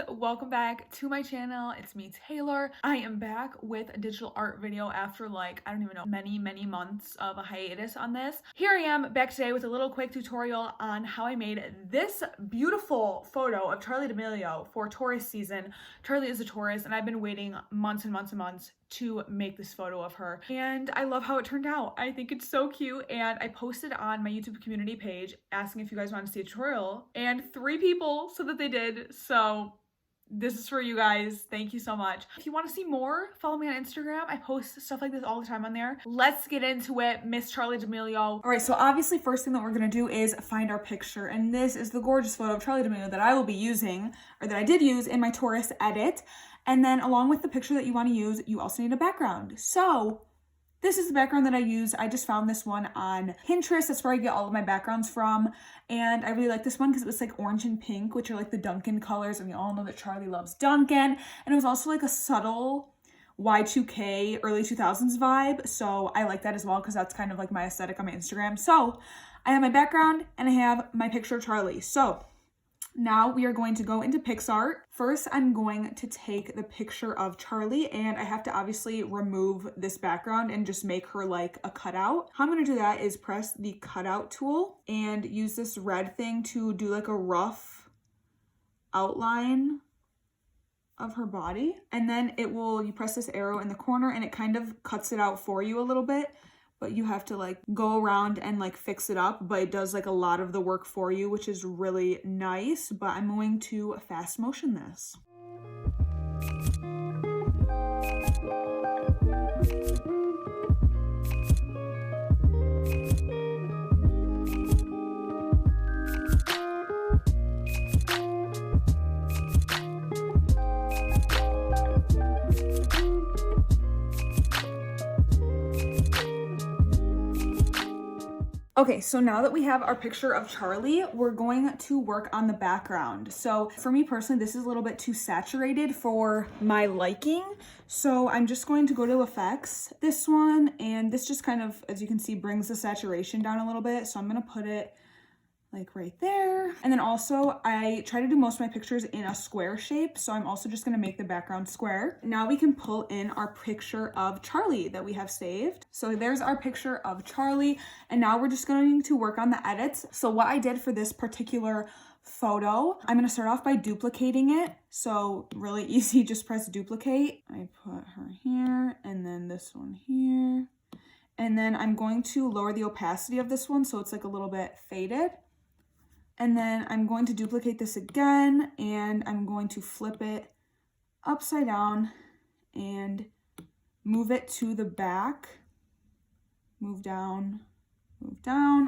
welcome back to my channel. It's me, Taylor. I am back with a digital art video after like, I don't even know, many months of a hiatus on this. Here I am back today with a little quick tutorial on how I made this beautiful photo of Charli D'Amelio for Taurus season. Charli is a Taurus and I've been waiting months and months to make this photo of her, and I love how it turned out. I think it's so cute, and I posted on my YouTube community page asking if you guys want to see a tutorial, and 3 people said that they did, so this is for you guys. Thank you so much. If you want to see more, follow me on Instagram. I post stuff like this all the time on there. Let's get into it. Miss Charli D'Amelio. All right, so obviously first thing that we're gonna do is find our picture, and this is the gorgeous photo of Charli D'Amelio that I will be using, or that I did use in my Taurus edit. And then along with the picture that you want to use, you also need a background. So this is the background that I use. I just found this one on Pinterest. That's where I get all of my backgrounds from. And I really like this one because it was like orange and pink, which are like the Dunkin' colors. And we all know that Charli loves Dunkin'. And it was also like a subtle y2k early 2000s vibe. So I like that as well because that's kind of like my aesthetic on my Instagram. So I have my background and I have my picture of Charli. So now we are going to go into picsart. First, I'm going to take the picture of Charli, and I have to obviously remove this background and just make her like a cutout. How I'm going to do that is press the cutout tool and use this red thing to do like a rough outline of her body. And then you press this arrow in the corner and it kind of cuts it out for you a little bit. But you have to like go around and like fix it up, but it does like a lot of the work for you, which is really nice. But I'm going to fast motion this. Okay, so now that we have our picture of Charli, we're going to work on the background. So for me personally, this is a little bit too saturated for my liking. So I'm just going to go to effects, this one, and this just kind of, as you can see, brings the saturation down a little bit. So I'm gonna put it like right there. And then also I try to do most of my pictures in a square shape. So I'm also just gonna make the background square. Now we can pull in our picture of Charli that we have saved. So there's our picture of Charli. And now we're just going to work on the edits. So what I did for this particular photo, I'm gonna start off by duplicating it. So really easy, just press duplicate. I put her here and then this one here. And then I'm going to lower the opacity of this one so it's like a little bit faded. And then I'm going to duplicate this again, and I'm going to flip it upside down and move it to the back. Move down,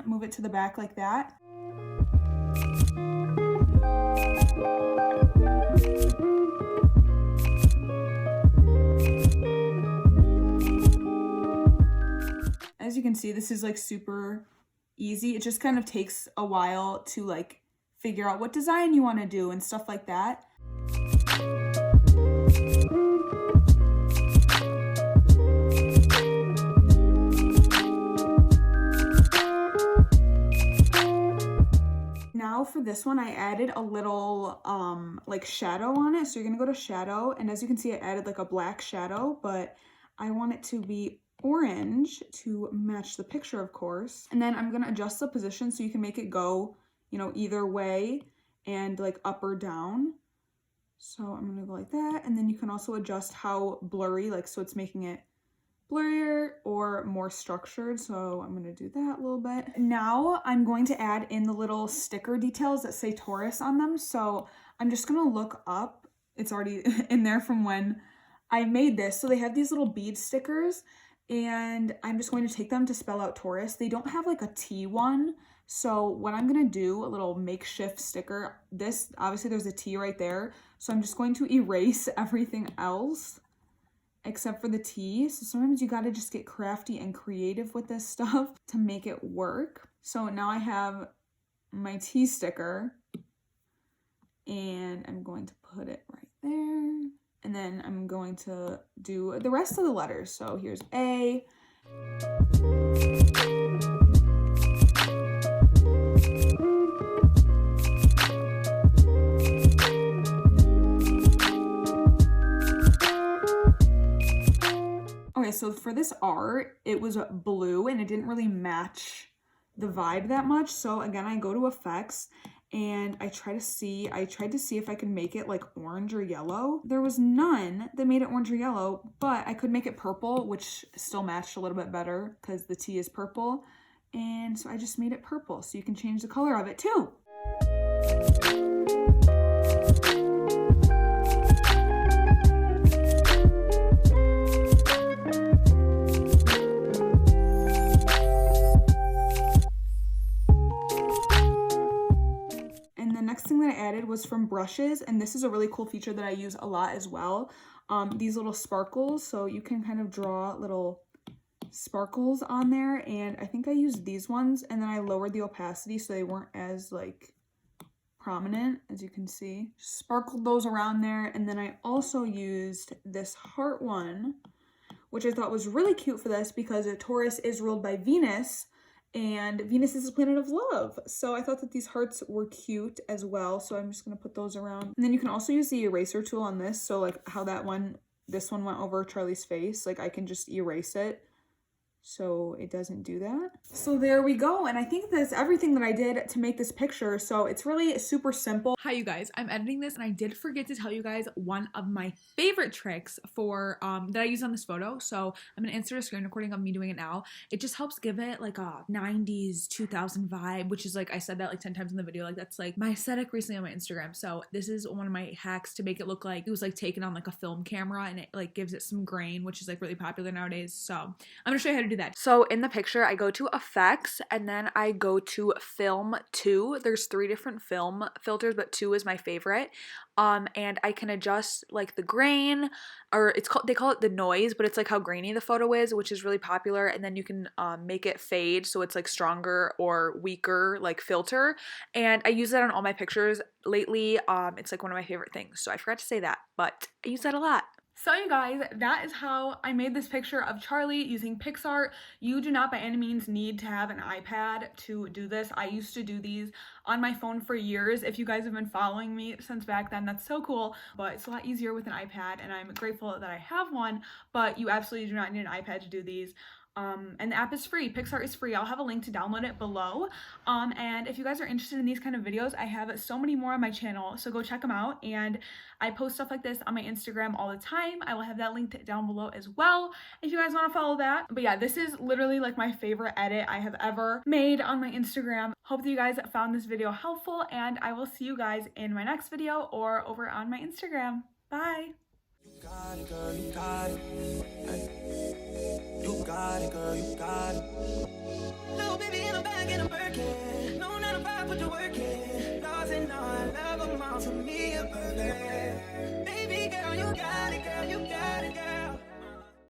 move it to the back like that. As you can see, this is like super easy. It just kind of takes a while to like figure out what design you want to do and stuff like that. Now for this one, I added a little like shadow on it. So you're gonna go to shadow, and as you can see, I added like a black shadow, but I want it to be orange to match the picture, of course. And then I'm gonna adjust the position so you can make it go, you know, either way and like up or down. So I'm gonna go like that, and then you can also adjust how blurry, like so it's making it blurrier or more structured. So I'm gonna do that a little bit. Now I'm going to add in the little sticker details that say Taurus on them. So I'm just gonna look up. It's already in there from when I made this. So they have these little bead stickers, and I'm just going to take them to spell out Taurus. They don't have like a T one. So what I'm gonna do, a little makeshift sticker, this, obviously there's a T right there. So I'm just going to erase everything else except for the T. So sometimes you gotta just get crafty and creative with this stuff to make it work. So now I have my T sticker, and I'm going to put it right there. And then I'm going to do the rest of the letters. So here's A. for this art, it was blue and it didn't really match the vibe that much. So again, I go to effects and I tried to see if I could make it like orange or yellow. There was none that made it orange or yellow, but I could make it purple, which still matched a little bit better because the tea is purple. And so I just made it purple, so you can change the color of it too. Next thing that I added was from brushes, and this is a really cool feature that I use a lot as well. These little sparkles, so you can kind of draw little sparkles on there, and I think I used these ones, and then I lowered the opacity so they weren't as like prominent, as you can see. Sparkled those around there, and then I also used this heart one, which I thought was really cute for this because Taurus is ruled by Venus, and Venus is a planet of love. So I thought that these hearts were cute as well. So I'm just going to put those around. And then you can also use the eraser tool on this. So like how this one went over Charlie's face. Like I can just erase it so it doesn't do that. So there we go. And I think that's everything that I did to make this picture. So it's really super simple. Hi, you guys. I'm editing this and I did forget to tell you guys one of my favorite tricks for that I use on this photo. So I'm gonna insert a screen recording of me doing it now. It just helps give it like a 90s 2000 vibe, which is like I said that like 10 times in the video. Like that's like my aesthetic recently on my Instagram. So this is one of my hacks to make it look like it was like taken on like a film camera, and it like gives it some grain, which is like really popular nowadays. So I'm gonna show you how to do that. So in the picture, I go to effects and then I go to film 2. There's 3 different film filters, but 2 is my favorite. And I can adjust like the grain, or they call it the noise, but it's like how grainy the photo is, which is really popular. And then you can make it fade, so it's like stronger or weaker like filter. And I use that on all my pictures lately. It's like one of my favorite things. So I forgot to say that, but I use that a lot. So you guys, that is how I made this picture of Charlie using picsart. You do not by any means need to have an iPad to do this. I used to do these on my phone for years. If you guys have been following me since back then, that's so cool. But it's a lot easier with an iPad, and I'm grateful that I have one, but you absolutely do not need an iPad to do these. And the app is free. Picsart is free. I'll have a link to download it below. And if you guys are interested in these kind of videos, I have so many more on my channel, so go check them out. And I post stuff like this on my Instagram all the time. I will have that linked down below as well if you guys want to follow that. But yeah, this is literally like my favorite edit I have ever made on my Instagram. Hope that you guys found this video helpful, and I will see you guys in my next video or over on my Instagram. Bye! You got it, girl, you got it. Hey. You got it, girl, you got it. Little baby in the back and I'm working. No, not a vibe, but you're working. Lost and all, love amounts for me a burger. Baby girl, you got it, girl, you got it, girl.